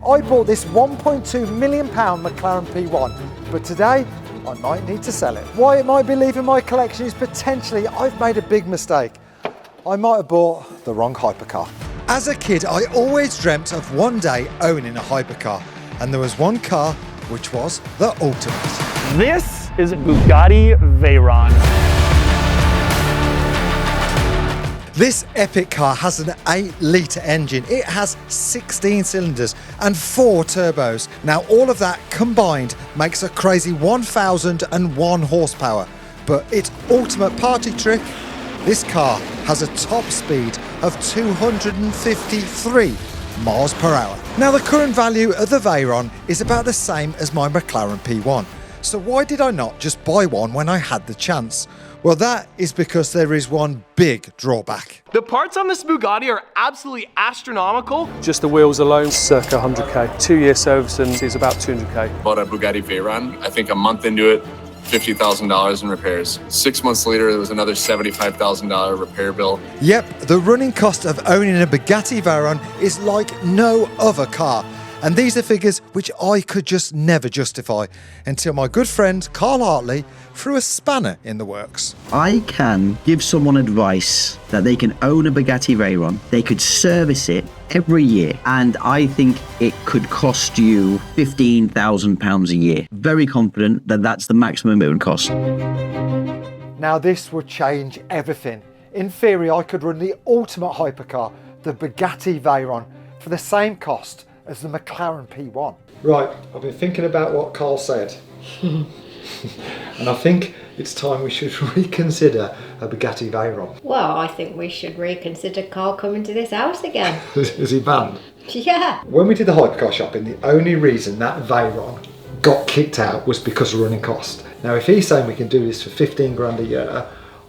I bought this £1.2 million McLaren P1, but today I might need to sell it. Why it might be leaving my collection is potentially I've made a big mistake. I might have bought the wrong hypercar. As a kid, I always dreamt of one day owning a hypercar, and there was one car which was the ultimate. This is Bugatti Veyron. This epic car has an 8-litre engine. It has 16 cylinders and 4 turbos. Now all of that combined makes a crazy 1001 horsepower. But its ultimate party trick, this car has a top speed of 253 miles per hour. Now the current value of the Veyron is about the same as my McLaren P1. So why did I not just buy one when I had the chance? Well, that is because there is one big drawback. The parts on this Bugatti are absolutely astronomical. Just the wheels alone, circa 100k. 2-year servicing is about 200k. Bought a Bugatti Veyron. I think a month into it, $50,000 in repairs. 6 months later, there was another $75,000 repair bill. Yep, the running cost of owning a Bugatti Veyron is like no other car. And these are figures which I could just never justify until my good friend Carl Hartley threw a spanner in the works. I can give someone advice that they can own a Bugatti Veyron, they could service it every year, and I think it could cost you £15,000 a year. Very confident that that's the maximum it would cost. Now this would change everything. In theory, I could run the ultimate hypercar, the Bugatti Veyron, for the same cost as the McLaren P1. Right, I've been thinking about what Carl said. And I think it's time we should reconsider a Bugatti Veyron. Well, I think we should reconsider Carl coming to this house again. Is he banned? Yeah. When we did the hypercar shopping, the only reason that Veyron got kicked out was because of running cost. Now, if he's saying we can do this for 15 grand a year,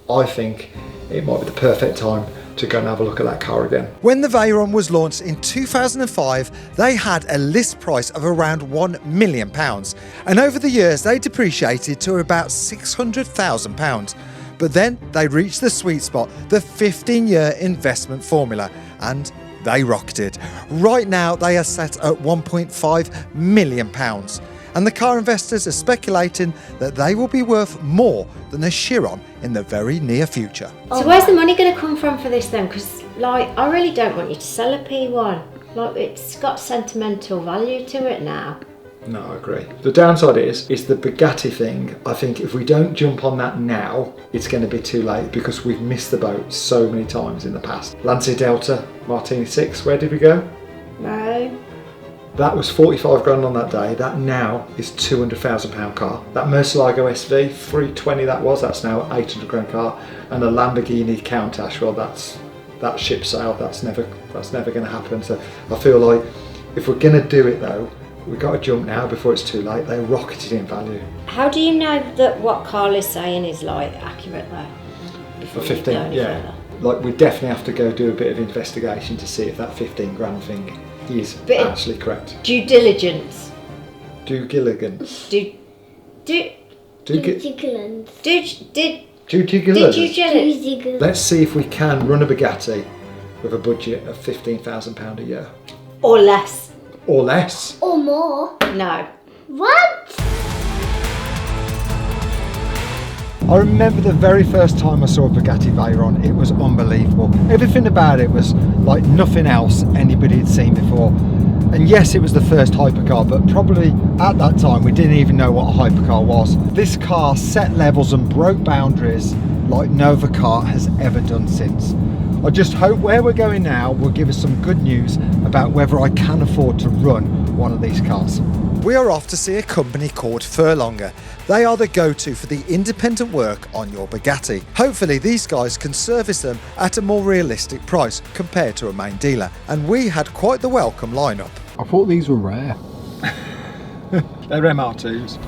I think it might be the perfect time to go and have a look at that car again. When the Veyron was launched in 2005, they had a list price of around £1 million. And over the years, they depreciated to about £600,000. But then they reached the sweet spot, the 15-year investment formula, and they rocketed. Right now, they are set at £1.5 million. And the car investors are speculating that they will be worth more than a Chiron in the very near future. So where's the money going to come from for this then? Because, I really don't want you to sell a P1. It's got sentimental value to it now. No, I agree. The downside is the Bugatti thing. I think if we don't jump on that now, it's going to be too late because we've missed the boat so many times in the past. Lancia Delta, Martini 6, where did we go? No. That was 45 grand on that day. That now is £200,000 car. That Murcielago SV, 320 that's now 800 grand car. And a Lamborghini Countach, well that ship sailed, that's never going to happen. So I feel like if we're going to do it though, we've got to jump now before it's too late. They rocketed in value. How do you know that what Carl is saying is accurate though? For 15, yeah. We definitely have to go do a bit of investigation to see if that 15 grand thing is actually correct. Due diligence. Due diligence. Due diligence. Let's see if we can run a Bugatti with a budget of £15,000 a year. Or less. Or less. Or more. No. What? I remember the very first time I saw a Bugatti Veyron, it was unbelievable. Everything about it was like nothing else anybody had seen before. And yes, it was the first hypercar, but probably at that time we didn't even know what a hypercar was. This car set levels and broke boundaries like no other car has ever done since. I just hope where we're going now will give us some good news about whether I can afford to run one of these cars. We are off to see a company called Furlonger. They are the go-to for the independent work on your Bugatti. Hopefully these guys can service them at a more realistic price compared to a main dealer. And we had quite the welcome lineup. I thought these were rare. They're MR2s.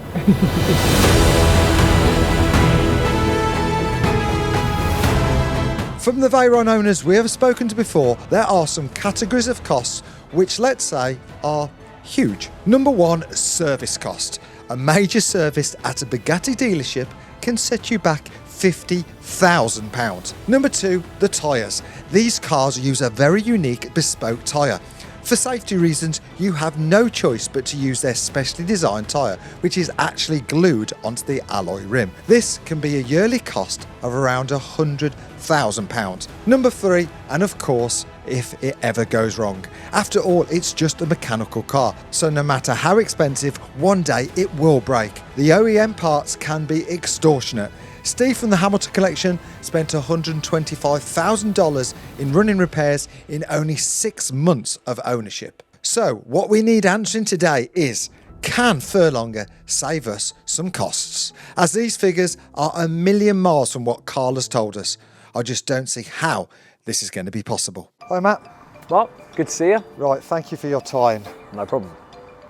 From the Veyron owners we have spoken to before, there are some categories of costs which, let's say, are huge. Number one, service cost. A major service at a Bugatti dealership can set you back £50,000. Number two, the tyres. These cars use a very unique bespoke tyre. For safety reasons, you have no choice but to use their specially designed tyre, which is actually glued onto the alloy rim. This can be a yearly cost of around £100,000. Number 3, and of course, if it ever goes wrong. After all, it's just a mechanical car, so no matter how expensive, one day it will break. The OEM parts can be extortionate. Steve from the Hamilton Collection spent $125,000 in running repairs in only 6 months of ownership. So what we need answering today is, can Furlonger save us some costs? As these figures are a million miles from what Carl has told us. I just don't see how this is going to be possible. Hi Matt. Mark, good to see you. Right, thank you for your time. No problem.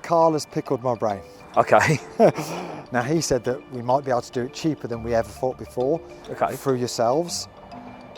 Carl has pickled my brain. Okay. Now he said that we might be able to do it cheaper than we ever thought before, through yourselves.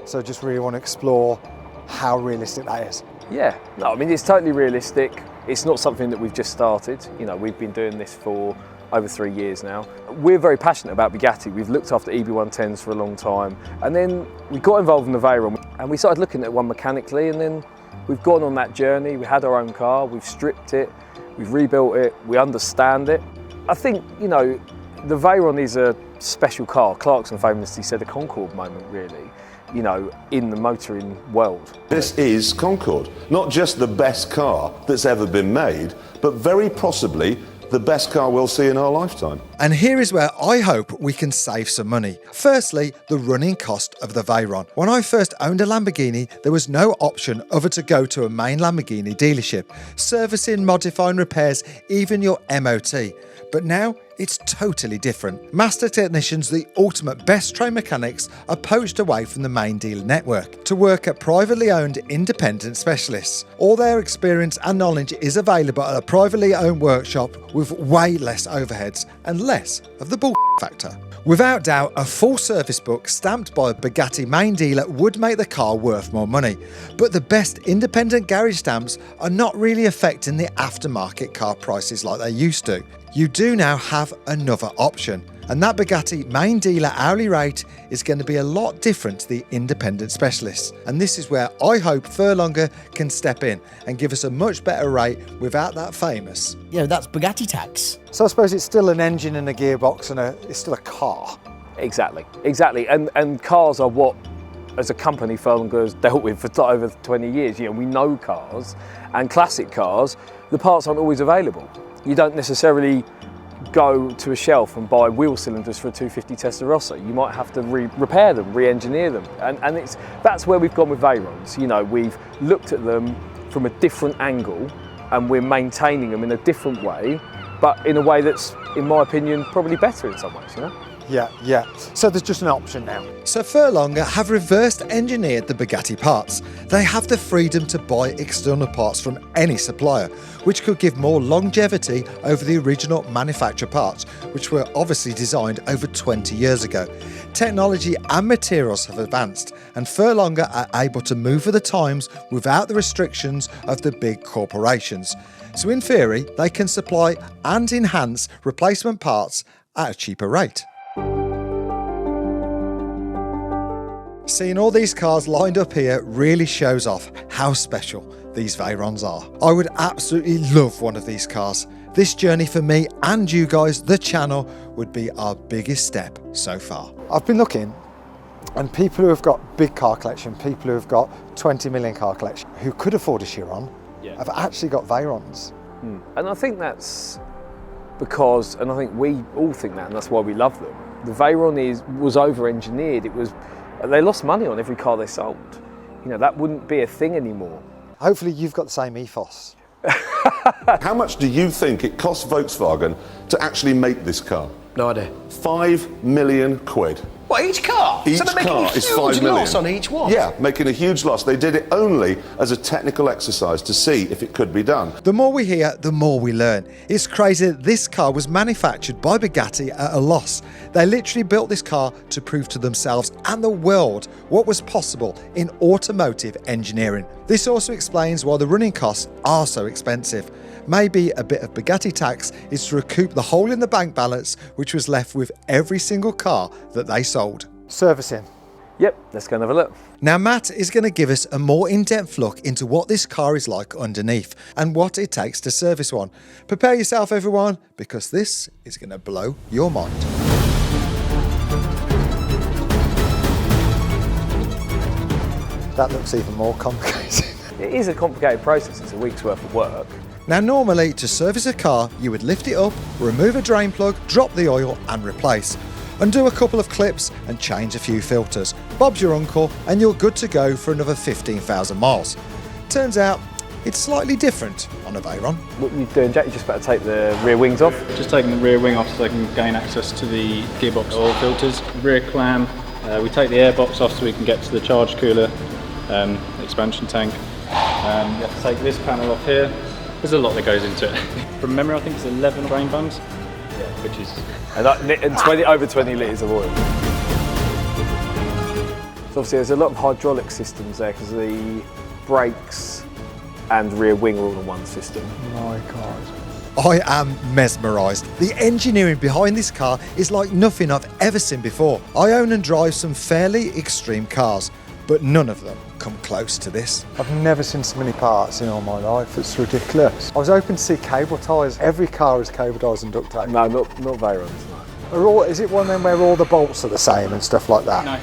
So just really want to explore how realistic that is. Yeah, no, I mean, it's totally realistic. It's not something that we've just started. You know, we've been doing this for over 3 years now. We're very passionate about Bugatti. We've looked after EB110s for a long time. And then we got involved in the Veyron and we started looking at one mechanically, and then we've gone on that journey. We had our own car, we've stripped it, we've rebuilt it, we understand it. I think, you know, the Veyron is a special car. Clarkson famously said a Concorde moment, really, you know, in the motoring world. This is Concorde, not just the best car that's ever been made, but very possibly the best car we'll see in our lifetime. And here is where I hope we can save some money. Firstly, the running cost of the Veyron. When I first owned a Lamborghini, there was no option other to go to a main Lamborghini dealership, servicing, modifying, repairs, even your MOT. But now it's totally different. Master technicians, the ultimate best trained mechanics, are poached away from the main dealer network to work at privately owned independent specialists. All their experience and knowledge is available at a privately owned workshop with way less overheads and less of the bull factor. Without doubt, a full service book stamped by a Bugatti main dealer would make the car worth more money. But the best independent garage stamps are not really affecting the aftermarket car prices like they used to. You do now have another option, and that Bugatti main dealer hourly rate is going to be a lot different to the independent specialists. And this is where I hope Furlonger can step in and give us a much better rate without that famous. You know, that's Bugatti tax. So I suppose it's still an engine and a gearbox and it's still a car. Exactly. And cars are what, as a company, Furlonger has dealt with for over 20 years. You know, we know cars, and classic cars, the parts aren't always available. You don't necessarily go to a shelf and buy wheel cylinders for a 250 Testarossa. You might have to repair them, re-engineer them. And that's where we've gone with Veyrons. You know, we've looked at them from a different angle and we're maintaining them in a different way, but in a way that's, in my opinion, probably better in some ways, you know? Yeah. So there's just an option now. So Furlonger have reversed engineered the Bugatti parts. They have the freedom to buy external parts from any supplier, which could give more longevity over the original manufacturer parts, which were obviously designed over 20 years ago. Technology and materials have advanced, and Furlonger are able to move with the times without the restrictions of the big corporations. So in theory, they can supply and enhance replacement parts at a cheaper rate. Seeing all these cars lined up here really shows off how special these Veyrons are. I would absolutely love one of these cars. This journey for me and you guys, the channel, would be our biggest step so far. I've been looking, and people who have got big car collection, people who have got 20 million car collection, who could afford a Chiron, have actually got Veyrons. And I think that's because, and I think we all think that, and that's why we love them. The Veyron was over-engineered. They lost money on every car they sold. You know, that wouldn't be a thing anymore. Hopefully you've got the same ethos. How much do you think it cost Volkswagen to actually make this car? No idea. 5 million quid. What, each car? Each so they're making car a is huge 5 million. loss on each one? Yeah, making a huge loss. They did it only as a technical exercise to see if it could be done. The more we hear, the more we learn. It's crazy that this car was manufactured by Bugatti at a loss. They literally built this car to prove to themselves and the world what was possible in automotive engineering. This also explains why the running costs are so expensive. Maybe a bit of Bugatti tax is to recoup the hole in the bank balance which was left with every single car that they sold. Servicing. Yep, let's go and have a look. Now Matt is going to give us a more in-depth look into what this car is like underneath and what it takes to service one. Prepare yourself everyone, because this is going to blow your mind. That looks even more complicated. It is a complicated process, it's a week's worth of work. Now normally to service a car you would lift it up, remove a drain plug, drop the oil and replace. Undo a couple of clips and change a few filters. Bob's your uncle and you're good to go for another 15,000 miles. Turns out it's slightly different on a Veyron. What you're doing, Jack, you just about to take the rear wings off. Just taking the rear wing off so I can gain access to the gearbox oil filters. Rear clam, we take the air box off so we can get to the charge cooler expansion tank. You have to take this panel off here. There's a lot that goes into it. From memory, I think it's 11 drain bungs, which is... And over 20 litres of oil. So obviously there's a lot of hydraulic systems there because the brakes and rear wing are all in one system. My God. I am mesmerised. The engineering behind this car is like nothing I've ever seen before. I own and drive some fairly extreme cars, but none of them come close to this. I've never seen so many parts in all my life. It's ridiculous. I was hoping to see cable ties. Every car is cable ties and duct tape. No, not Veyrons, no. Is it one of them where all the bolts are the same and stuff like that?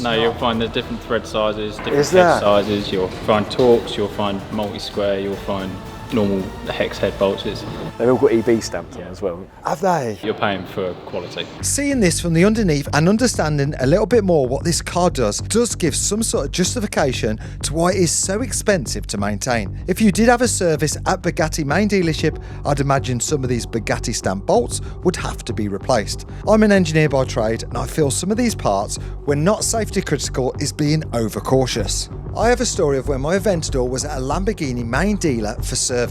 No, you'll find the different thread sizes, different head sizes. You'll find Torx, you'll find multi-square, you'll find normal hex head bolts. They've all got EB stamped on as well. Have they? You're paying for quality. Seeing this from the underneath and understanding a little bit more what this car does give some sort of justification to why it is so expensive to maintain. If you did have a service at Bugatti main dealership, I'd imagine some of these Bugatti stamp bolts would have to be replaced. I'm an engineer by trade and I feel some of these parts, when not safety critical, is being overcautious. I have a story of when my Aventador was at a Lamborghini main dealer for service.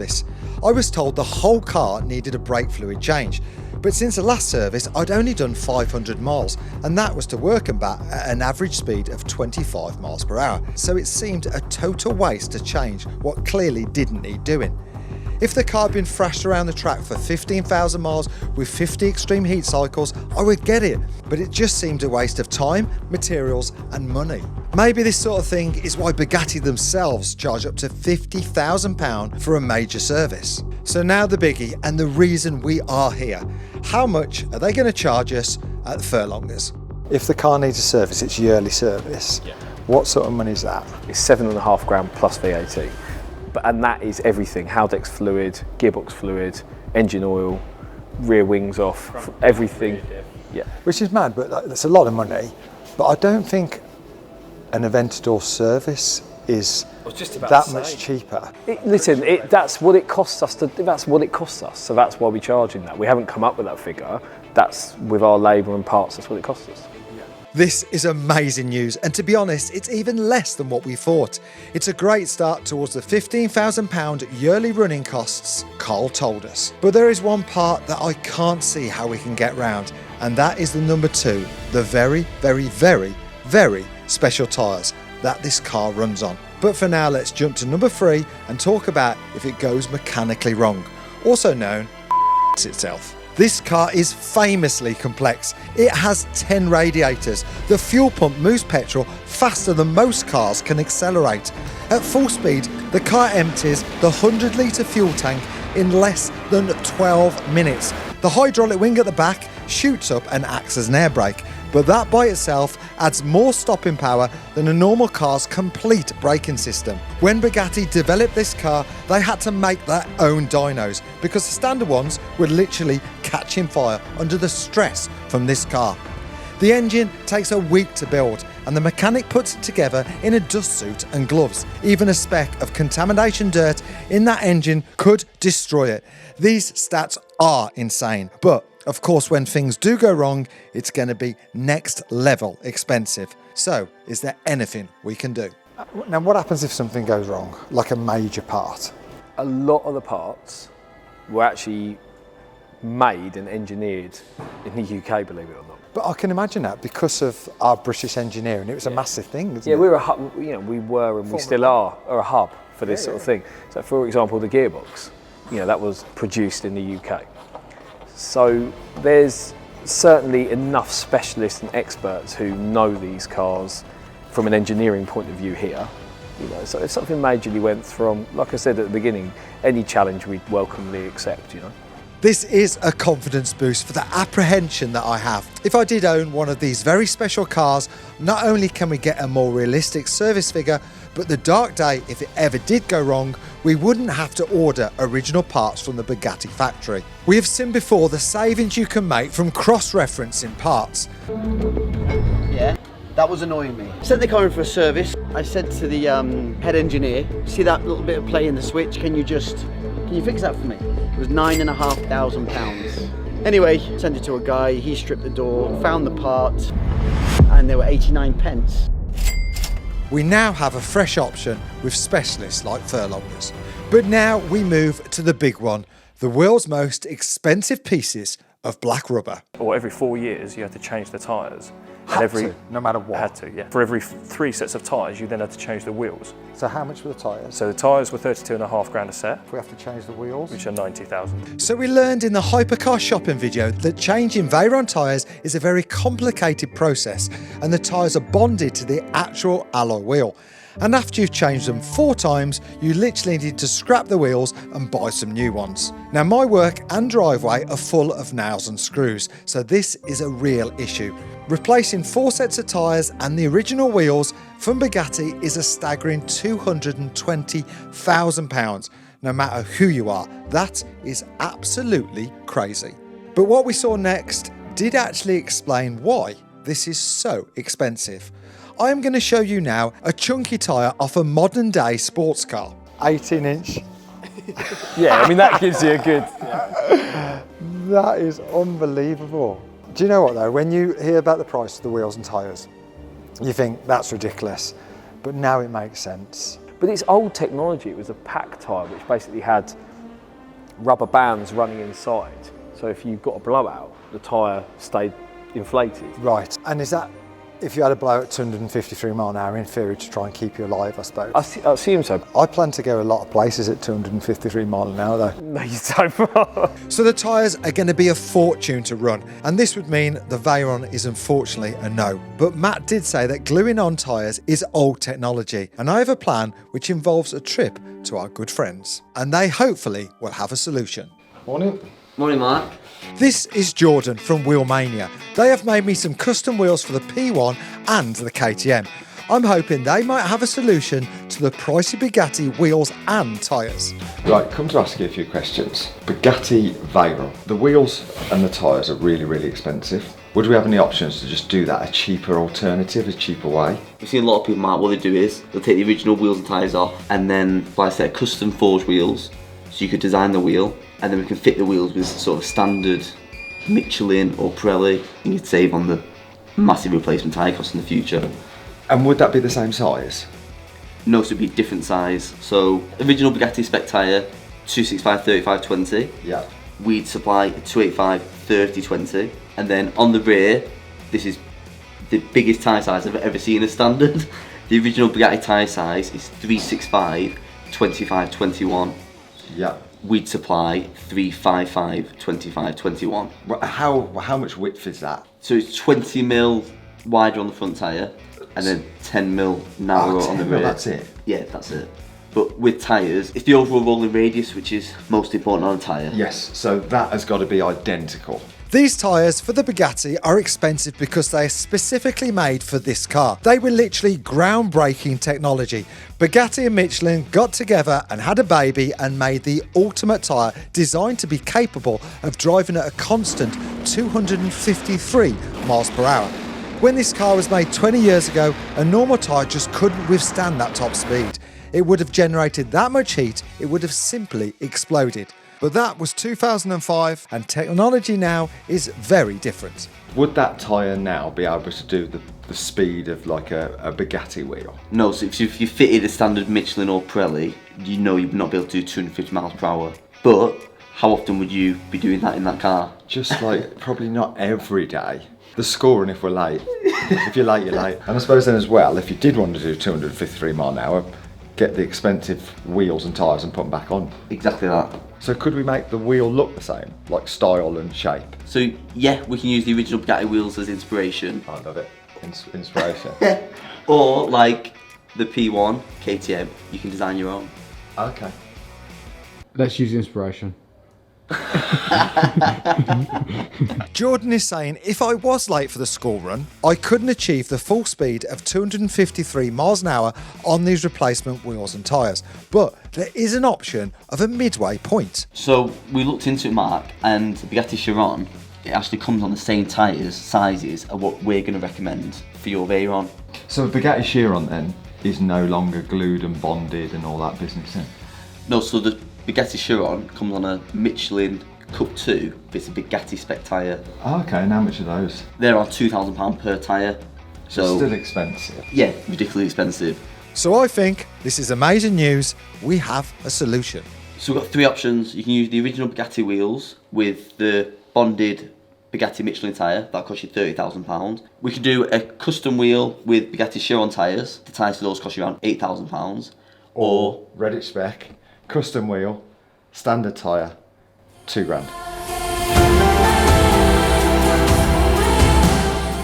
I was told the whole car needed a brake fluid change, but since the last service I'd only done 500 miles and that was to work and back at an average speed of 25 miles per hour, so it seemed a total waste to change what clearly didn't need doing. If the car had been thrashed around the track for 15,000 miles with 50 extreme heat cycles, I would get it, but it just seemed a waste of time, materials and money. Maybe this sort of thing is why Bugatti themselves charge up to £50,000 for a major service. So now the biggie and the reason we are here. How much are they going to charge us at furlongers? If the car needs a service, it's yearly service. Yeah. What sort of money is that? It's £7.5 plus VAT. And that is everything: Haldex fluid, gearbox fluid, engine oil, rear wings off, everything. Yeah. Which is mad, but that's a lot of money. But I don't think an Aventador service is that much cheaper. That's what it costs us. That's what it costs us. So that's why we're charging that. We haven't come up with that figure. That's with our labour and parts. That's what it costs us. This is amazing news, and to be honest, it's even less than what we thought. It's a great start towards the £15,000 yearly running costs Carl told us. But there is one part that I can't see how we can get round, and that is the number 2, the very, very, very, very special tyres that this car runs on. But for now, let's jump to number 3 and talk about if it goes mechanically wrong, also known as itself. This car is famously complex. It has 10 radiators. The fuel pump moves petrol faster than most cars can accelerate. At full speed, the car empties the 100-litre fuel tank in less than 12 minutes. The hydraulic wing at the back shoots up and acts as an air brake, but that by itself adds more stopping power than a normal car's complete braking system. When Bugatti developed this car, they had to make their own dynos because the standard ones were literally catching fire under the stress from this car. The engine takes a week to build and the mechanic puts it together in a dust suit and gloves. Even a speck of contamination dirt in that engine could destroy it. These stats are insane, but of course, when things do go wrong, it's going to be next level expensive. So, is there anything we can do? Now, what happens if something goes wrong, like a major part? A lot of the parts were actually made and engineered in the UK, believe it or not. But I can imagine that because of our British engineering, it was a massive thing, isn't it? Yeah, we were a hub, we were and we still are a hub for this sort of thing. So, for example, the gearbox, that was produced in the UK. So there's certainly enough specialists and experts who know these cars from an engineering point of view here. You know, so if something majorly went from, like I said at the beginning, any challenge we'd welcomely accept, you know. This is a confidence boost for the apprehension that I have. If I did own one of these very special cars, not only can we get a more realistic service figure, but the dark day, if it ever did go wrong, we wouldn't have to order original parts from the Bugatti factory. We have seen before the savings you can make from cross-referencing parts. Yeah, that was annoying me. Sent the car in for a service. I said to the head engineer, see that little bit of play in the switch, can you fix that for me? It was £9,500. Anyway, sent it to a guy, he stripped the door, found the part, and there were 89 pence. We now have a fresh option with specialists like furlongers. But now we move to the big one, the world's most expensive pieces of black rubber. Or every 4 years you had to change the tyres. No matter what? Had to, yeah. For every 3 sets of tyres you then had to change the wheels. So how much were the tyres? So the tyres were 32.5 grand a set. If we have to change the wheels? Which are 90,000. So we learned in the hypercar shopping video that changing Veyron tyres is a very complicated process, and the tyres are bonded to the actual alloy wheel. And after you've changed them 4 times, you literally need to scrap the wheels and buy some new ones. Now my work and driveway are full of nails and screws, so this is a real issue. Replacing 4 sets of tyres and the original wheels from Bugatti is a staggering £220,000. No matter who you are, that is absolutely crazy. But what we saw next did actually explain why this is so expensive. I am going to show you now a chunky tyre off a modern day sports car. 18 inch. Yeah, I mean that gives you a good... That is unbelievable. Do you know what though, when you hear about the price of the wheels and tyres, you think that's ridiculous, but now it makes sense. But it's old technology. It was a pack tyre which basically had rubber bands running inside. So if you got a blowout, the tyre stayed inflated. Right, and is that, if you had a blow at 253 mile an hour, in theory to try and keep you alive, I suppose? I assume so. I plan to go a lot of places at 253 mile an hour though. No, you don't. So the tyres are going to be a fortune to run, and this would mean the Veyron is unfortunately a no. But Matt did say that gluing on tyres is old technology, and I have a plan which involves a trip to our good friends, and they hopefully will have a solution. Morning. Morning, Mark. This is Jordan from Wheelmania. They have made me some custom wheels for the P1 and the KTM. I'm hoping they might have a solution to the pricey Bugatti wheels and tyres. Right, come to ask you a few questions. Bugatti Veyron. The wheels and the tyres are really, really expensive. Would we have any options to just do that, a cheaper alternative, a cheaper way? We've seen a lot of people, Mark, what they do is they'll take the original wheels and tyres off and then buy a set of custom forged wheels, so you could design the wheel, and then we can fit the wheels with sort of standard Michelin or Pirelli, and you'd save on the massive replacement tyre costs in the future. And would that be the same size? No, so it'd be different size. So original Bugatti spec tyre, 265 35 20. Yeah. We'd supply 285 30 20, and then on the rear, this is the biggest tyre size I've ever seen as standard. The original Bugatti tyre size is 365 25 21. Yeah. We'd supply 355 25 21. How much width is that? So it's 20 mil wider on the front tyre and then 10 mil narrower on the rear. That's it? Yeah, that's it. But with tyres, it's the overall rolling radius which is most important on a tyre. Yes, so that has got to be identical. These tyres for the Bugatti are expensive because they are specifically made for this car. They were literally groundbreaking technology. Bugatti and Michelin got together and had a baby and made the ultimate tyre designed to be capable of driving at a constant 253 miles per hour. When this car was made 20 years ago, a normal tyre just couldn't withstand that top speed. It would have generated that much heat, it would have simply exploded. But that was 2005, and technology now is very different. Would that tyre now be able to do the speed of like a Bugatti wheel? No, so if you fitted a standard Michelin or Pirelli, you know you'd not be able to do 250 miles per hour. But how often would you be doing that in that car? Just like, probably not every day. The scoring if we're late. If you're late, you're late. And I suppose then as well, if you did want to do 253 mile an hour, get the expensive wheels and tyres and put them back on. Exactly that. So could we make the wheel look the same, like style and shape? So yeah, we can use the original Bugatti wheels as inspiration. I love it. inspiration. Or like the P1 KTM, you can design your own. Okay. Let's use inspiration. Jordan is saying if I was late for the school run, I couldn't achieve the full speed of 253 miles an hour on these replacement wheels and tyres, but there is an option of a midway point. So we looked into it, Mark, and the Bugatti Veyron, it actually comes on the same tyres, sizes, of what we're going to recommend for your Veyron. So a Bugatti Veyron then is no longer glued and bonded and all that business in? No, so the Bugatti Veyron comes on a Michelin Cup 2, but it's a Bugatti spec tyre. Oh, okay, and how much are those? They're on £2,000 per tyre. So still expensive. Yeah, ridiculously expensive. So I think this is amazing news. We have a solution. So we've got three options. You can use the original Bugatti wheels with the bonded Bugatti Michelin tyre. That'll cost you £30,000. We could do a custom wheel with Bugatti Veyron tyres. The tyres for those cost you around £8,000. Or Reddit spec, custom wheel, standard tyre, £2,000.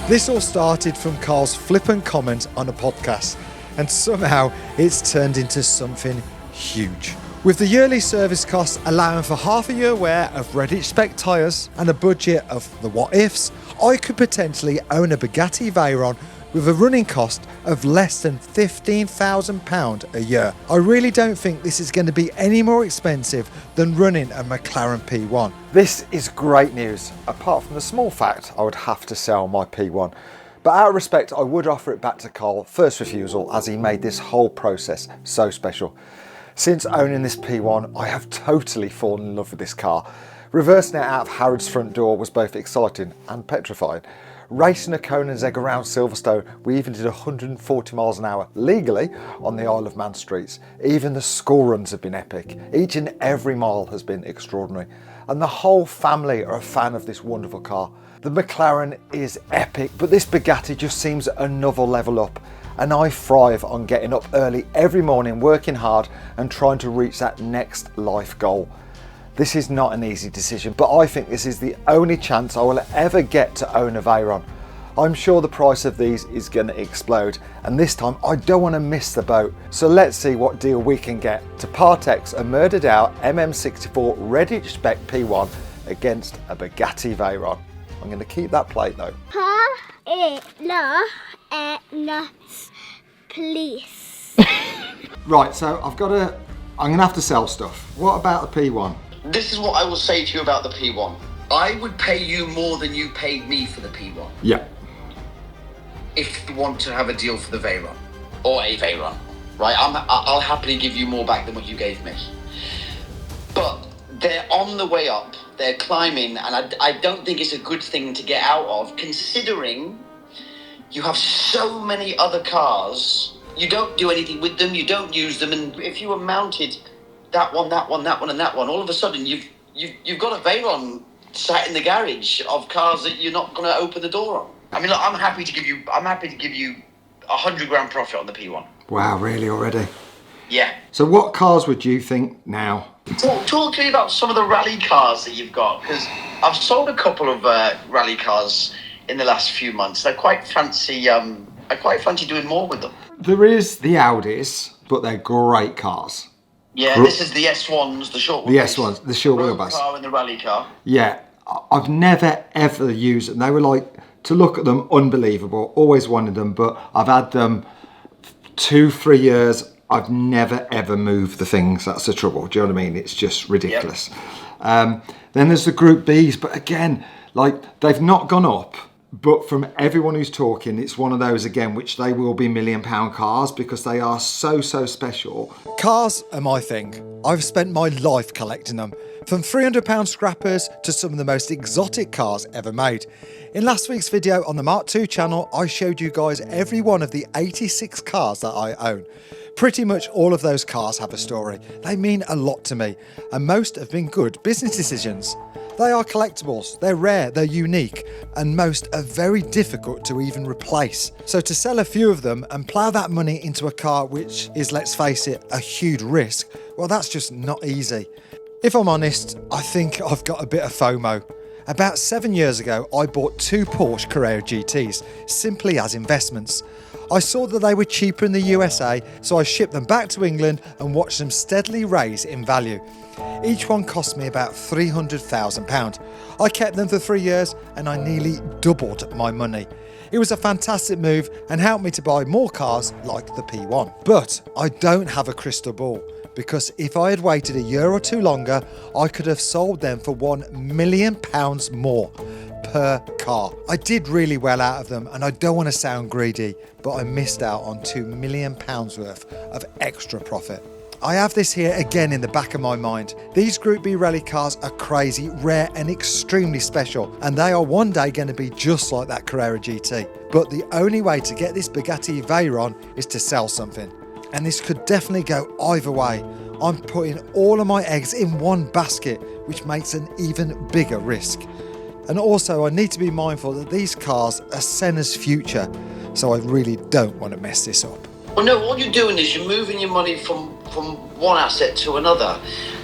This all started from Carl's flippant comment on a podcast, and somehow it's turned into something huge. With the yearly service costs allowing for half a year wear of Reddit spec tyres and a budget of the what ifs, I could potentially own a Bugatti Veyron with a running cost of less than £15,000 a year. I really don't think this is going to be any more expensive than running a McLaren P1. This is great news, apart from the small fact I would have to sell my P1. But out of respect, I would offer it back to Carl, first refusal, as he made this whole process so special. Since owning this P1, I have totally fallen in love with this car. Reversing it out of Harrods' front door was both exciting and petrifying. Racing a Conan's Egg around Silverstone, we even did 140 miles an hour legally on the Isle of Man streets. Even the school runs have been epic. Each and every mile has been extraordinary. And the whole family are a fan of this wonderful car. The McLaren is epic, but this Bugatti just seems another level up. And I thrive on getting up early every morning, working hard and trying to reach that next life goal. This is not an easy decision, but I think this is the only chance I will ever get to own a Veyron. I'm sure the price of these is going to explode, and this time I don't want to miss the boat. So let's see what deal we can get to Partex a murdered out MM64 Reddit spec P1 against a Bugatti Veyron. I'm going to keep that plate though. Police. Right, so I'm going to have to sell stuff. What about the P1? This is what I will say to you about the P1. I would pay you more than you paid me for the P1. Yeah. If you want to have a deal for the Veyron. Or a Veyron. Right? I'll happily give you more back than what you gave me. But they're on the way up. They're climbing. And I don't think it's a good thing to get out of, considering you have so many other cars. You don't do anything with them. You don't use them. And if you were mounted that one, and that one, all of a sudden you've got a Veyron sat in the garage of cars that you're not going to open the door on. I mean, look, I'm happy to give you £100,000 profit on the P1. Wow, really already? Yeah. So what cars would you think now? Talk to me about some of the rally cars that you've got, because I've sold a couple of rally cars in the last few months. I quite fancy doing more with them. There is the Audis, but they're great cars. Yeah, this is the S1s, the short wheelbase. The S1s, the short wheelbase. car and the rally car. Yeah, I've never ever used them. They were like, to look at them, unbelievable. Always wanted them, but I've had them 2-3 years. I've never ever moved the things. That's the trouble. Do you know what I mean? It's just ridiculous. Yep. Then there's the Group Bs, but again, like they've not gone up. But from everyone who's talking, it's one of those again, which they will be £1 million cars because they are so special. Cars are my thing. I've spent my life collecting them. From £300 scrappers to some of the most exotic cars ever made. In last week's video on the Mark II channel, I showed you guys every one of the 86 cars that I own. Pretty much all of those cars have a story. They mean a lot to me, and most have been good business decisions. They are collectibles, they're rare, they're unique, and most are very difficult to even replace. So to sell a few of them and plough that money into a car which is, let's face it, a huge risk, well, that's just not easy. If I'm honest, I think I've got a bit of FOMO. About 7 years ago, I bought 2 Porsche Carrera GTs, simply as investments. I saw that they were cheaper in the USA, so I shipped them back to England and watched them steadily raise in value. Each one cost me about £300,000. I kept them for 3 years and I nearly doubled my money. It was a fantastic move and helped me to buy more cars like the P1. But I don't have a crystal ball, because if I had waited a year or 2 longer, I could have sold them for £1 million more per car. I did really well out of them, and I don't want to sound greedy, but I missed out on £2 million worth of extra profit. I have this here again in the back of my mind. These Group B rally cars are crazy, rare and extremely special, and they are one day going to be just like that Carrera GT. But the only way to get this Bugatti Veyron is to sell something. And this could definitely go either way. I'm putting all of my eggs in one basket, which makes an even bigger risk. And also I need to be mindful that these cars are Senna's future, so I really don't want to mess this up. Well, no, what you're doing is you're moving your money from one asset to another.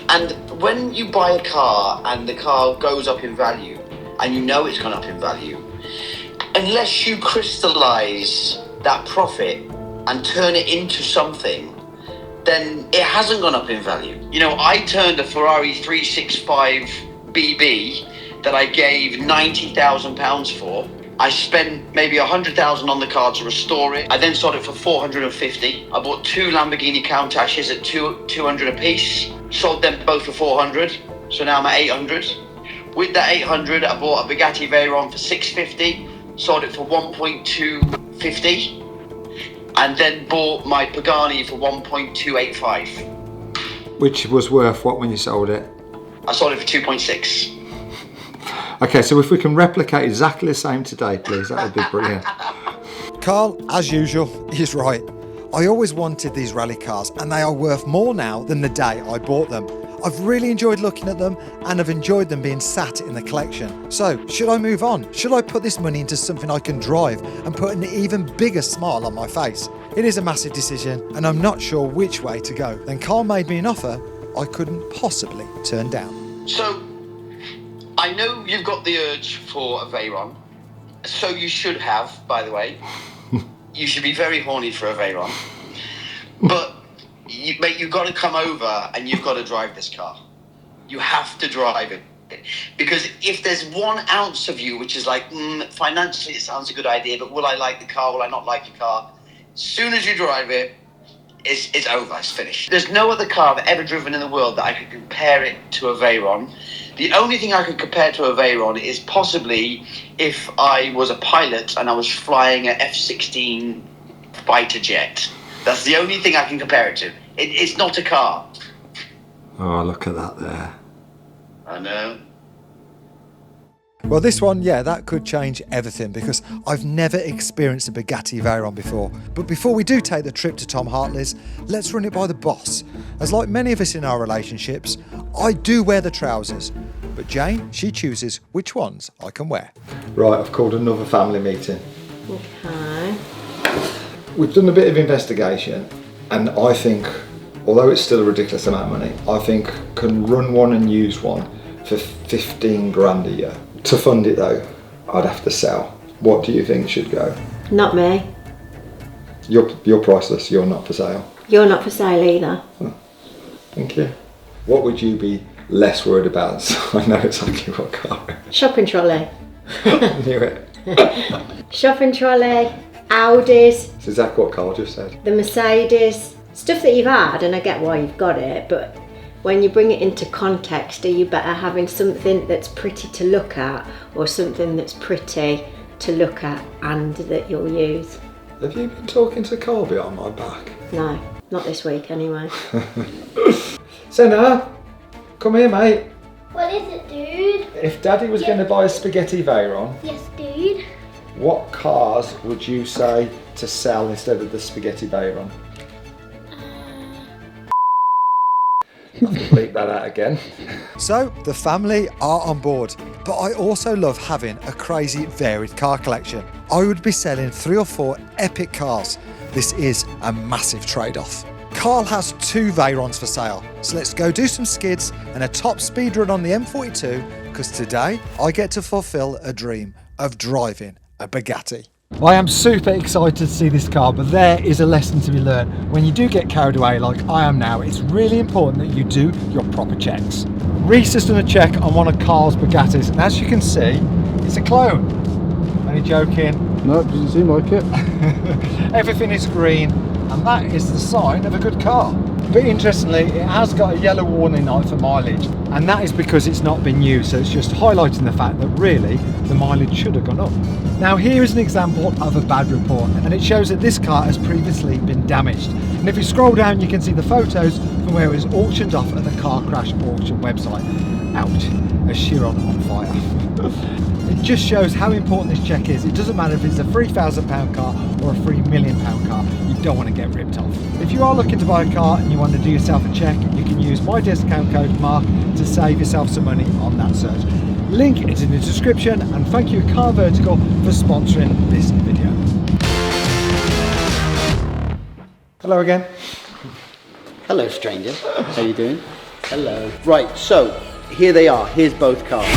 And when you buy a car and the car goes up in value, and you know it's gone up in value, unless you crystallize that profit and turn it into something, then it hasn't gone up in value. You know, I turned a Ferrari 365 BB that I gave £90,000 for. I spent maybe 100,000 on the car to restore it. I then sold it for 450. I bought 2 Lamborghini Countaches at 200 a piece. Sold them both for 400. So now I'm at 800. With that 800, I bought a Bugatti Veyron for 650. Sold it for 1.250. And then bought my Pagani for 1.285. Which was worth what when you sold it? I sold it for 2.6. Okay, so if we can replicate exactly the same today, please, that would be brilliant. Carl, as usual, is right. I always wanted these rally cars, and they are worth more now than the day I bought them. I've really enjoyed looking at them, and I've enjoyed them being sat in the collection. So, should I move on? Should I put this money into something I can drive and put an even bigger smile on my face? It is a massive decision, and I'm not sure which way to go. Then Carl made me an offer I couldn't possibly turn down. So, I know you've got the urge for a Veyron. So you should have, by the way. You should be very horny for a Veyron. But, mate, you've got to come over and you've got to drive this car. You have to drive it. Because if there's 1 ounce of you which is like, financially it sounds a good idea, but will I like the car, will I not like the car? As soon as you drive it, it's over, it's finished. There's no other car I've ever driven in the world that I could compare it to a Veyron. The only thing I could compare to a Veyron is possibly if I was a pilot and I was flying an F-16 fighter jet. That's the only thing I can compare it to. It's not a car. Oh, look at that there. I know. Well, this one, yeah, that could change everything because I've never experienced a Bugatti Veyron before. But before we do take the trip to Tom Hartley's, let's run it by the boss. As like many of us in our relationships, I do wear the trousers, but Jane, she chooses which ones I can wear. Right, I've called another family meeting. Okay. We've done a bit of investigation, and I think, although it's still a ridiculous amount of money, I think can run one and use one for 15 grand a year. To fund it though, I'd have to sell. What do you think should go? Not me. You're priceless, you're not for sale. You're not for sale either. Oh, thank you. What would you be less worried about so I know exactly what car? Shopping trolley. I knew it. Shopping trolley, Audis. It's exactly what Carl just said. The Mercedes. Stuff that you've had, and I get why you've got it, but when you bring it into context, are you better having something that's pretty to look at or something that's pretty to look at and that you'll use? Have you been talking to Carl behind my back? No, not this week anyway. Senna, come here mate. What is it, dude? If Daddy was going to buy a spaghetti Veyron, Yes, dude. what cars would you say to sell instead of the spaghetti Veyron? I'll bleep that out again. So, the family are on board, but I also love having a crazy varied car collection. I would be selling 3 or 4 epic cars. This is a massive trade-off. Carl has 2 Veyrons for sale, so let's go do some skids and a top speed run on the M42, because today I get to fulfill a dream of driving a Bugatti. I am super excited to see this car, but there is a lesson to be learned. When you do get carried away like I am now, it's really important that you do your proper checks. Reese has done a check on one of Carl's Bugattis, and as you can see, it's a clone. Only joking. No, doesn't seem like it. Everything is green, and that is the sign of a good car. But interestingly, it has got a yellow warning light for mileage, and that is because it's not been used, so it's just highlighting the fact that really the mileage should have gone up. Now here is an example of a bad report, and it shows that this car has previously been damaged. And if you scroll down, you can see the photos from where it was auctioned off at the car crash auction website. Ouch, a Chiron on fire. It just shows how important this check is. It doesn't matter if it's a £3,000 car or a £3 million car, you don't want to get ripped off. If you are looking to buy a car and you want to do yourself a check, you can use my discount code MARK to save yourself some money on that search. Link is in the description, and thank you Car Vertical for sponsoring this video. Hello again. Hello, stranger. How you doing? Hello. Right, so here they are. Here's both cars.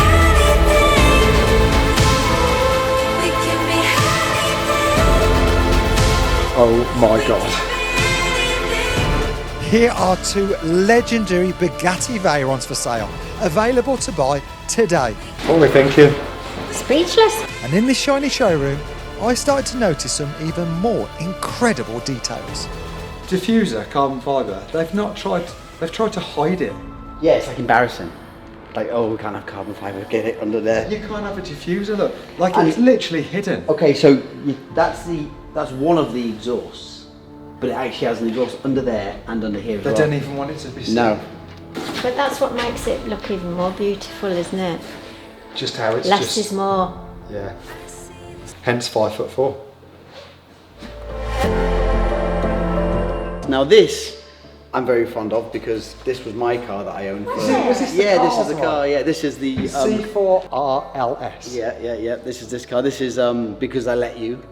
Oh my god. Here are 2 legendary Bugatti Veyrons for sale, available to buy today. What are we thinking? Speechless. And in this shiny showroom, I started to notice some even more incredible details. Diffuser, carbon fibre, they've tried to hide it. Yeah, it's like embarrassing. Like, oh, we can't have carbon fibre, get it under there. You can't have a diffuser, look. Like, it's literally hidden. Okay, so that's one of the exhausts, but it actually has an exhaust under there and under here as well. They don't even want it to be seen. No. But that's what makes it look even more beautiful, isn't it? Just how it's Less is more. Yeah. Hence 5'4". Now this I'm very fond of because this was my car that I owned. Was this the yeah, car this is the car. Yeah, this is the C4 RLS. Yeah. This is this car. This is because I let you.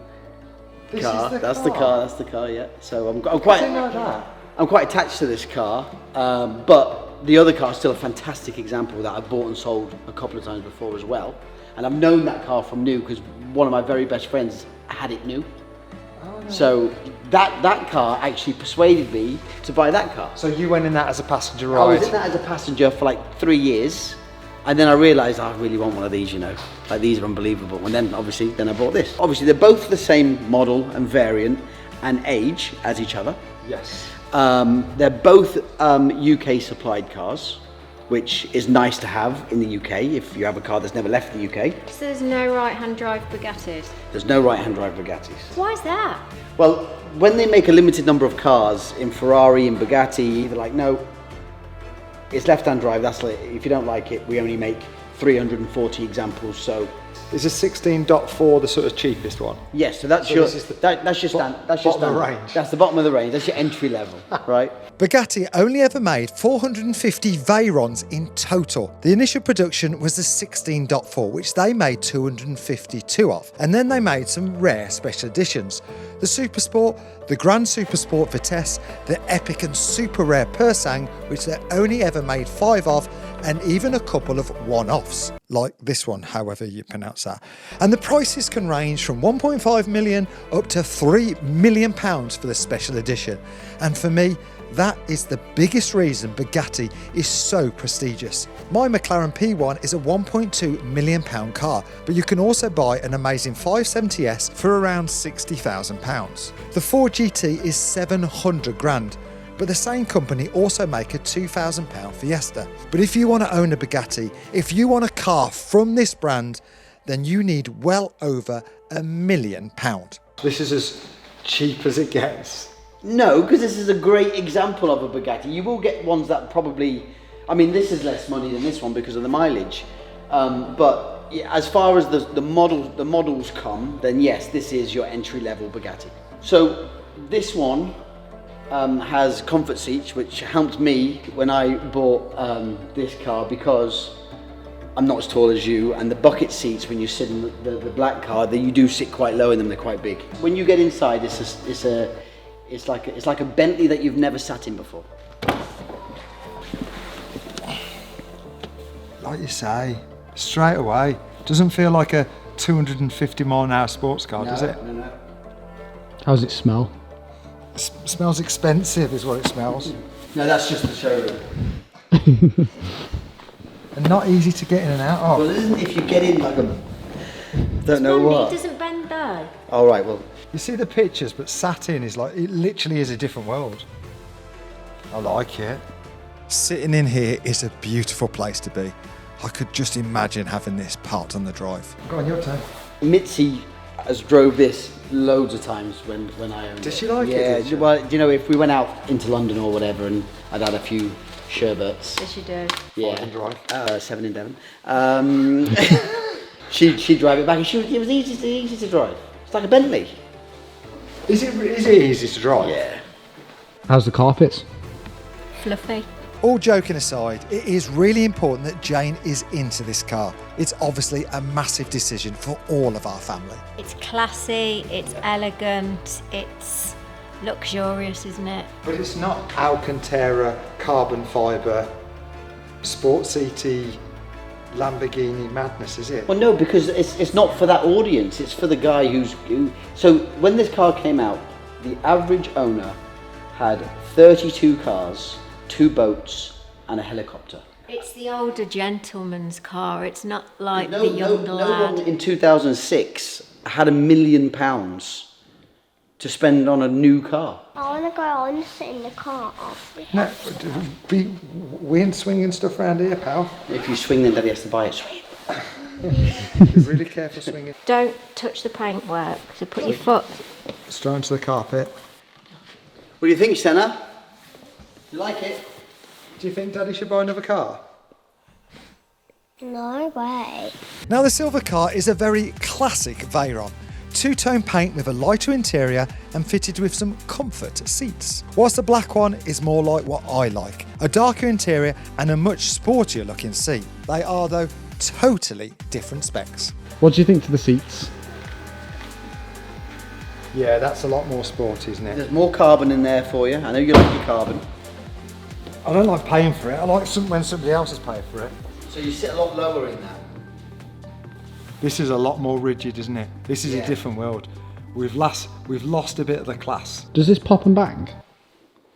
This car. Is the That's car. the car. That's the car. Yeah. So I'm quite. I didn't know that. I'm quite attached to this car, but the other car is still a fantastic example that I've bought and sold a couple of times before as well. And I've known that car from new because one of my very best friends had it new. Oh, no. So that car actually persuaded me to buy that car. So you went in that as a passenger ride? I was in that as a passenger for like 3 years. And then I realised I really want one of these, you know. Like, these are unbelievable. And then obviously, I bought this. Obviously, they're both the same model and variant and age as each other. Yes. They're both UK supplied cars, which is nice to have in the UK if you have a car that's never left the UK. So there's no right-hand drive Bugattis? There's no right-hand drive Bugattis. Why is that? Well, when they make a limited number of cars in Ferrari and Bugatti, they're like, no, it's left-hand drive. That's like, if you don't like it, we only make 340 examples. So is a 16.4 the sort of cheapest one? yes, so that's your that's your stand. That's your bottom of the standard. range. That's the bottom of the range. That's your entry level, right? Bugatti only ever made 450 Veyrons in total. The initial production was the 16.4, which they made 252 of, and then they made some rare special editions. The Super Sport, the Grand Super Sport Vitesse, the Epic and Super Rare Persang, which they only ever made 5 of, and even a couple of one-offs, like this one, however you pronounce that. And the prices can range from 1.5 million up to £3 million for the special edition. And for me, that is the biggest reason Bugatti is so prestigious. My McLaren P1 is a £1.2 million car, but you can also buy an amazing 570S for around £60,000. The Ford GT is 700 grand, but the same company also make a £2,000 Fiesta. But if you want to own a Bugatti, if you want a car from this brand, then you need well over £1 million. This is as cheap as it gets. No, because this is a great example of a Bugatti. You will get ones that probably, I mean, this is less money than this one because of the mileage. But as far as the models come, then yes, this is your entry-level Bugatti. So this one has comfort seats, which helped me when I bought this car because I'm not as tall as you, and the bucket seats when you sit in the black car, you do sit quite low in them. They're quite big. When you get inside, It's like a Bentley that you've never sat in before. Like you say, straight away, doesn't feel like a 250 mile an hour sports car, does it? No. How does it smell? Smells expensive is what it smells. No, that's just the showroom. And not easy to get in and out of. Well, isn't if you get in like a... Don't know what. It doesn't bend though. All right, well... You see the pictures, but sat in is like, it literally is a different world. I like it. Sitting in here is a beautiful place to be. I could just imagine having this parked on the drive. Go on, your turn. Mitzi has drove this loads of times when I owned it. Did she like it? Yeah, Did she? well, you know, if we went out into London or whatever and I'd had a few sherbets. Yes, you do. Yeah. 5 and drive. 7 in Devon. She'd drive it back and it was easy to drive. It's like a Bentley. Is it easy to drive? Yeah. How's the carpets? Fluffy. All joking aside, it is really important that Jane is into this car. It's obviously a massive decision for all of our family. It's classy, it's elegant, it's luxurious, isn't it? But it's not Alcantara, carbon fibre, sport seaty, Lamborghini madness, is it? Well, no, because it's not for that audience. It's for the guy So when this car came out, the average owner had 32 cars, 2 boats, and a helicopter. It's the older gentleman's car. It's not like No the younger one lad. in 2006 had £1 million to spend on a new car. I want to go on and sit in the car. No, we ain't swinging stuff around here, pal. If you swing, then Daddy has to buy it. Swing. Be really careful swinging. Don't touch the paintwork, so put your foot. Straight onto the carpet. What do you think, Senna? You like it? Do you think Daddy should buy another car? No way. Now the silver car is a very classic Veyron. Two-tone paint with a lighter interior and fitted with some comfort seats. Whilst the black one is more like what I like, a darker interior and a much sportier looking seat. They are though totally different specs. What do you think to the seats? Yeah, that's a lot more sporty, isn't it? There's more carbon in there for you. I know you like your carbon. I don't like paying for it. I like when somebody else is paying for it. So you sit a lot lower in that. This is a lot more rigid, isn't it? This is Yeah. a different world. We've lost a bit of the class. Does this pop and bang?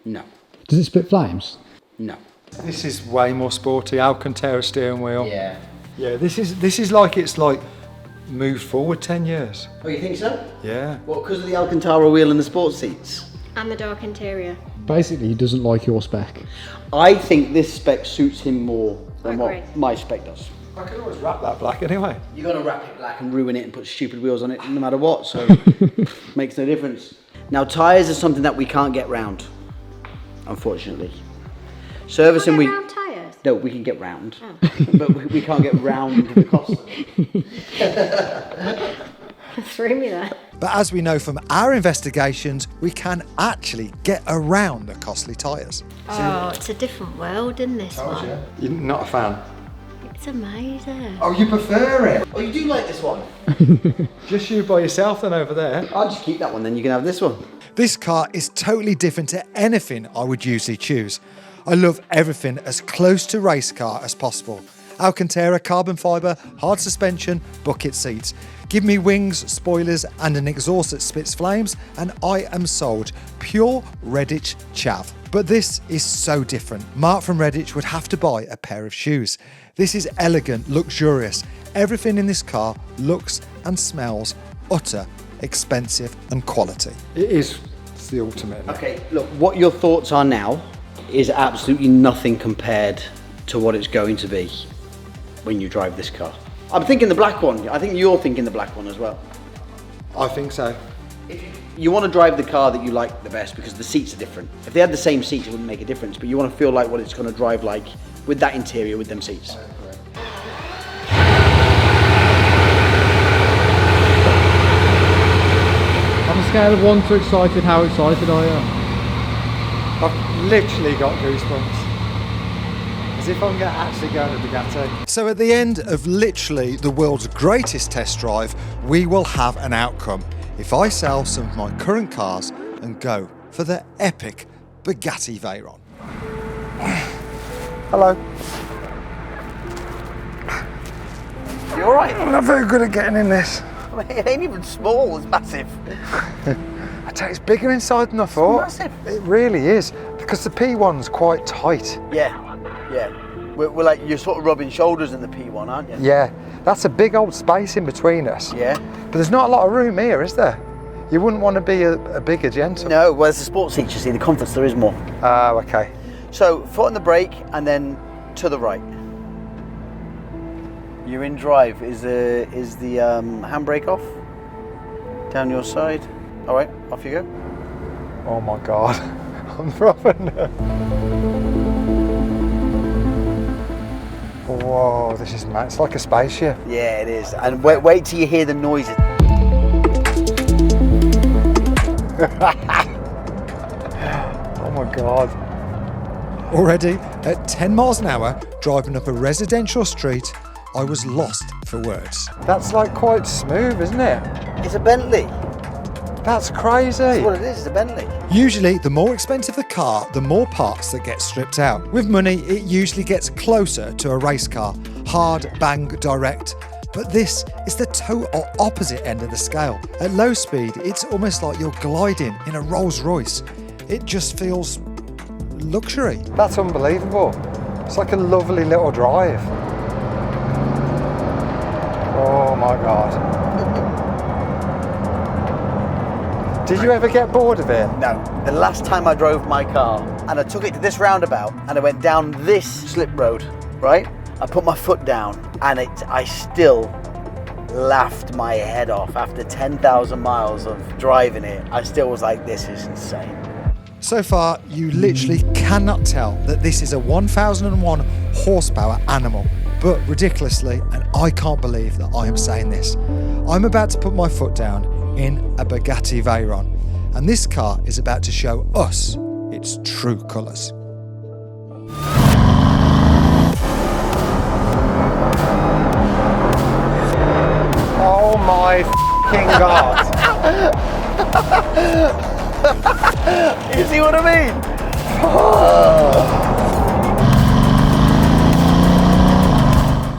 No. Does it spit flames? No. This is way more sporty. Alcantara steering wheel. Yeah. Yeah, this is like it's like moved forward 10 years. Oh, you think so? Yeah. What, because of the Alcantara wheel and the sports seats? And the dark interior. Basically, he doesn't like your spec. I think this spec suits him more than I agree. what my spec does. I could always wrap that black anyway. You're going to wrap it black and ruin it and put stupid wheels on it no matter what, so makes no difference. Now, tyres are something that we can't get round, unfortunately. Servicing we... Round tyres? No, we can get round, but we can't get round into the cost of it. Threw me there. But as we know from our investigations, we can actually get around the costly tyres. Oh, it's a different world in this one. You're not a fan? It's amazing. Oh, you prefer it? Oh, you do like this one? Just you by yourself then over there. I'll just keep that one, then you can have this one. This car is totally different to anything I would usually choose. I love everything as close to race car as possible. Alcantara, carbon fibre, hard suspension, bucket seats. Give me wings, spoilers and an exhaust that spits flames and I am sold. Pure Redditch chav. But this is so different. Mark from Redditch would have to buy a pair of shoes. This is elegant, luxurious. Everything in this car looks and smells utter, expensive and quality. It is. It's the ultimate. Okay, look, what your thoughts are now is absolutely nothing compared to what it's going to be when you drive this car. I'm thinking the black one. I think you're thinking the black one as well. I think so. You want to drive the car that you like the best because the seats are different. If they had the same seats, it wouldn't make a difference, but you want to feel like what it's going to drive like with that interior, with them seats. On a scale of 1 to excited, how excited are you? I've literally got goosebumps. As if I'm going to actually go on a Bugatti. So at the end of literally the world's greatest test drive, we will have an outcome. If I sell some of my current cars and go for the epic Bugatti Veyron. Hello. You alright? I'm not very good at getting in this. It ain't even small, it's massive. I tell you, it's bigger inside than I thought. It's massive. It really is, because the P1's quite tight. Yeah. We're like, you're sort of rubbing shoulders in the P1, aren't you? Yeah, that's a big old space in between us. Yeah. But there's not a lot of room here, is there? You wouldn't want to be a bigger gentleman. No, well, it's a sports seat, you see, the comforts, there is more. Oh, okay. So, foot on the brake and then to the right. You're in drive. Is the handbrake off? Down your side. All right, off you go. Oh my God, I'm dropping. Whoa, this is mad. It's like a spaceship. Yeah, it is. And wait till you hear the noises. Oh my God. Already at 10 miles an hour, driving up a residential street, I was lost for words. That's like quite smooth, isn't it? It's a Bentley. That's crazy. That's what it is, it's a Bentley. Usually, the more expensive the car, the more parts that get stripped out. With money, it usually gets closer to a race car. Hard, bang, direct. But this is the total opposite end of the scale. At low speed, it's almost like you're gliding in a Rolls Royce. It just feels luxury. That's unbelievable. It's like a lovely little drive. Oh my God. Did you ever get bored of it? No. The last time I drove my car and I took it to this roundabout and I went down this slip road, right? I put my foot down and I still laughed my head off. After 10,000 miles of driving it, I still was like, this is insane. So far, you literally cannot tell that this is a 1001 horsepower animal. But ridiculously, and I can't believe that I am saying this, I'm about to put my foot down in a Bugatti Veyron, and this car is about to show us its true colours. Oh my f***ing God. You see what I mean?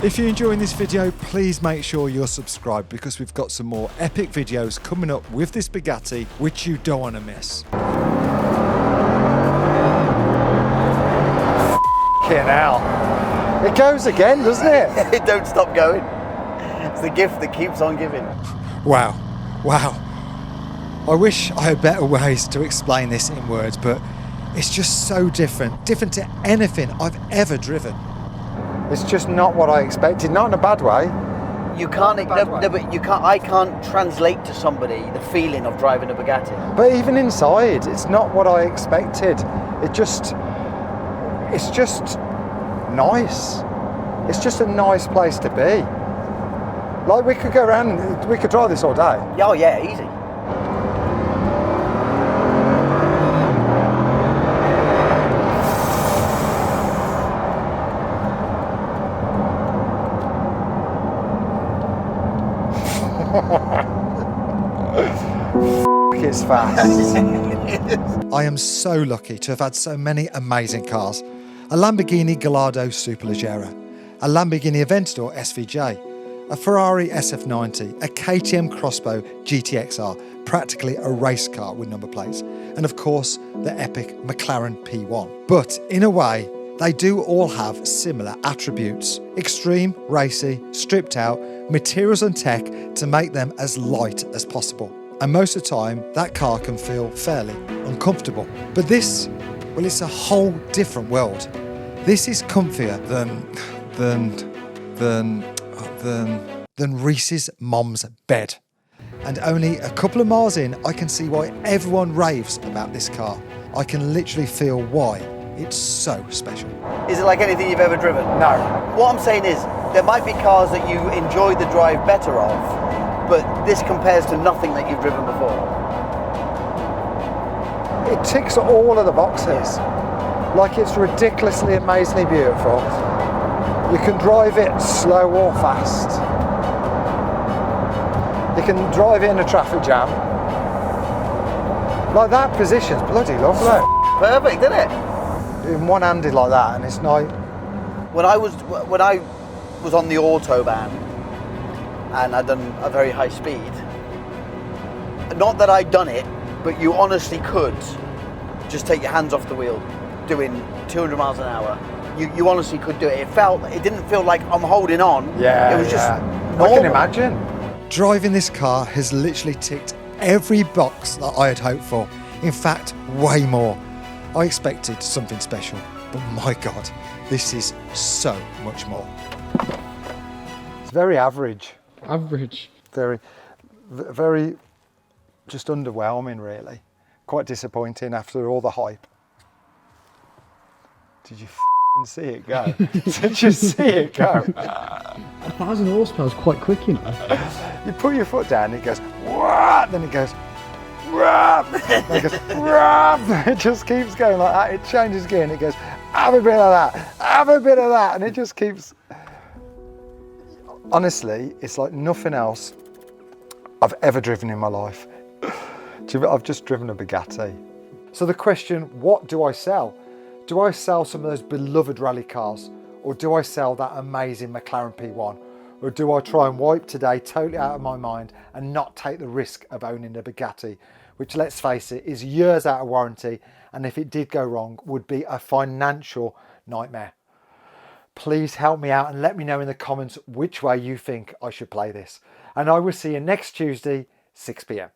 If you're enjoying this video, please make sure you're subscribed, because we've got some more epic videos coming up with this Bugatti, which you don't want to miss. F***ing hell. It goes again, doesn't it? It don't stop going. It's the gift that keeps on giving. Wow. I wish I had better ways to explain this in words, but it's just so different to anything I've ever driven. It's just not what I expected, not in a bad way. You can't, but you can't. I can't translate to somebody the feeling of driving a Bugatti. But even inside, it's not what I expected. It's just nice. It's just a nice place to be. Like, we could go around, we could drive this all day. Oh yeah, easy. It's fast. I am so lucky to have had so many amazing cars. A Lamborghini Gallardo Superleggera, a Lamborghini Aventador SVJ, a Ferrari SF90, a KTM Crossbow GTXR, practically a race car with number plates, and of course the epic McLaren P1. But in a way, they do all have similar attributes. Extreme, racy, stripped out, materials and tech to make them as light as possible. And most of the time, that car can feel fairly uncomfortable. But this, well, it's a whole different world. This is comfier than Reese's mom's bed. And only a couple of miles in, I can see why everyone raves about this car. I can literally feel why it's so special. Is it like anything you've ever driven? No. What I'm saying is, there might be cars that you enjoy the drive better of, but this compares to nothing that you've driven before. It ticks all of the boxes. Like, it's ridiculously, amazingly beautiful. You can drive it slow or fast. You can drive it in a traffic jam. Like that position's bloody lovely. Perfect, isn't it? Doing one-handed like that, and it's like... When I was on the autobahn and I'd done a very high speed, not that I'd done it, but you honestly could just take your hands off the wheel doing 200 miles an hour. You honestly could do it. It didn't feel like I'm holding on. Yeah, it was just normal. I can imagine. Driving this car has literally ticked every box that I had hoped for. In fact, way more. I expected something special, but my God, this is so much more. It's very average. Average. Very just underwhelming, really. Quite disappointing after all the hype. Did you see it go? Did you see it go? 1,000 horsepower is quite quick, you know. You put your foot down, it goes, wah, then it goes, wah, then it goes, wah, it just keeps going like that. It changes gear and it goes, have a bit of that, have a bit of that, and it just keeps. Honestly, it's like nothing else I've ever driven in my life. I've just driven a Bugatti. So the question, what do I sell? Do I sell some of those beloved rally cars, or do I sell that amazing McLaren P1? Or do I try and wipe today totally out of my mind and not take the risk of owning a Bugatti, which, let's face it, is years out of warranty, and if it did go wrong, would be a financial nightmare. Please help me out and let me know in the comments which way you think I should play this. And I will see you next Tuesday, 6 p.m.